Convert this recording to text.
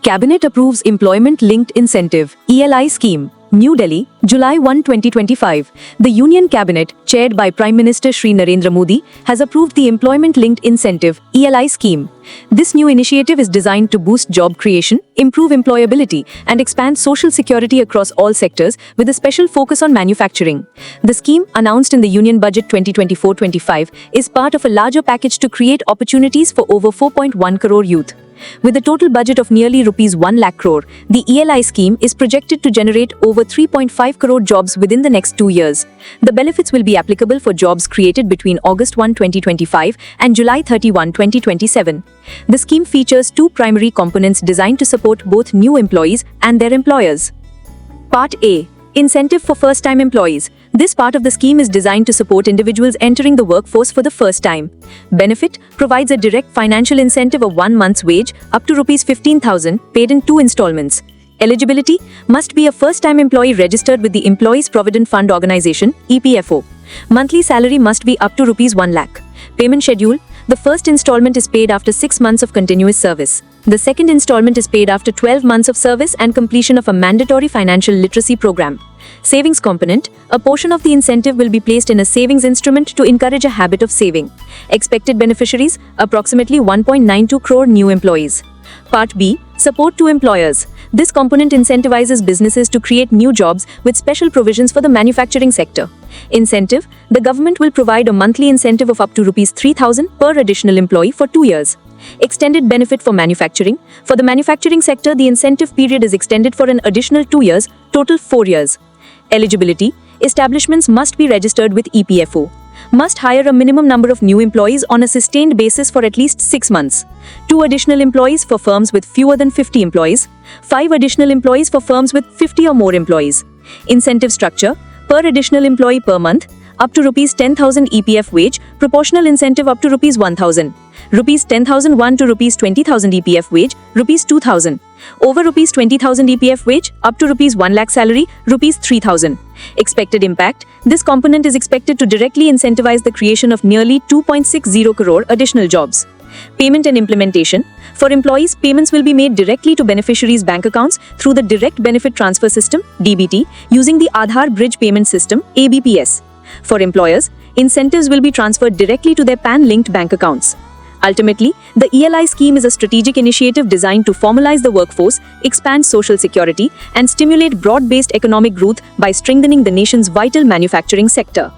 Cabinet approves Employment Linked Incentive (ELI) scheme. New Delhi, July 1, 2025. The Union Cabinet, chaired by Prime Minister Shri Narendra Modi, has approved the Employment Linked Incentive (ELI) scheme. This new initiative is designed to boost job creation, improve employability, and expand social security across all sectors, with a special focus on manufacturing. The scheme, announced in the Union Budget 2024-25, is part of a larger package to create opportunities for over 4.1 crore youth. With a total budget of nearly Rs 1 lakh crore, the ELI scheme is projected to generate over 3.5 crore jobs within the next 2 years. The benefits will be applicable for jobs created between August 1, 2025 and July 31, 2027. The scheme features two primary components designed to support both new employees and their employers. Part A. Incentive for first-time employees. This part of the scheme is designed to support individuals entering the workforce for the first time. Benefit provides a direct financial incentive of 1 month's wage up to Rs 15,000 paid in 2 installments. Eligibility must be a first-time employee registered with the Employees Provident Fund Organization (EPFO). Monthly salary must be up to Rs 1 lakh. Payment schedule. The first installment is paid after 6 months of continuous service. The second installment is paid after 12 months of service and completion of a mandatory financial literacy program. Savings component. A portion of the incentive will be placed in a savings instrument to encourage a habit of saving. Expected beneficiaries, approximately 1.92 crore new employees. Part B. Support to employers. This component incentivizes businesses to create new jobs with special provisions for the manufacturing sector. Incentive. The government will provide a monthly incentive of up to Rs 3,000 per additional employee for 2 years. Extended benefit for manufacturing. For the manufacturing sector, the incentive period is extended for an additional 2 years, total 4 years. Eligibility. Establishments must be registered with EPFO. Must hire a minimum number of new employees on a sustained basis for at least 6 months. 2 additional employees for firms with fewer than 50 employees. 5 additional employees for firms with 50 or more employees. Incentive structure. Per additional employee per month, up to Rs 10,000 EPF wage, proportional incentive up to Rs 1,000. Rs 10,001 to Rs 20,000 EPF wage, Rs 2,000. Over Rs 20,000 EPF wage, up to Rs 1 lakh salary, Rs 3,000. Expected impact. This component is expected to directly incentivize the creation of nearly 2.60 crore additional jobs. Payment and implementation. For employees, payments will be made directly to beneficiaries' bank accounts through the Direct Benefit Transfer System (DBT) using the Aadhaar Bridge Payment System (ABPS). For employers, incentives will be transferred directly to their PAN-linked bank accounts. Ultimately, the ELI scheme is a strategic initiative designed to formalize the workforce, expand social security, and stimulate broad-based economic growth by strengthening the nation's vital manufacturing sector.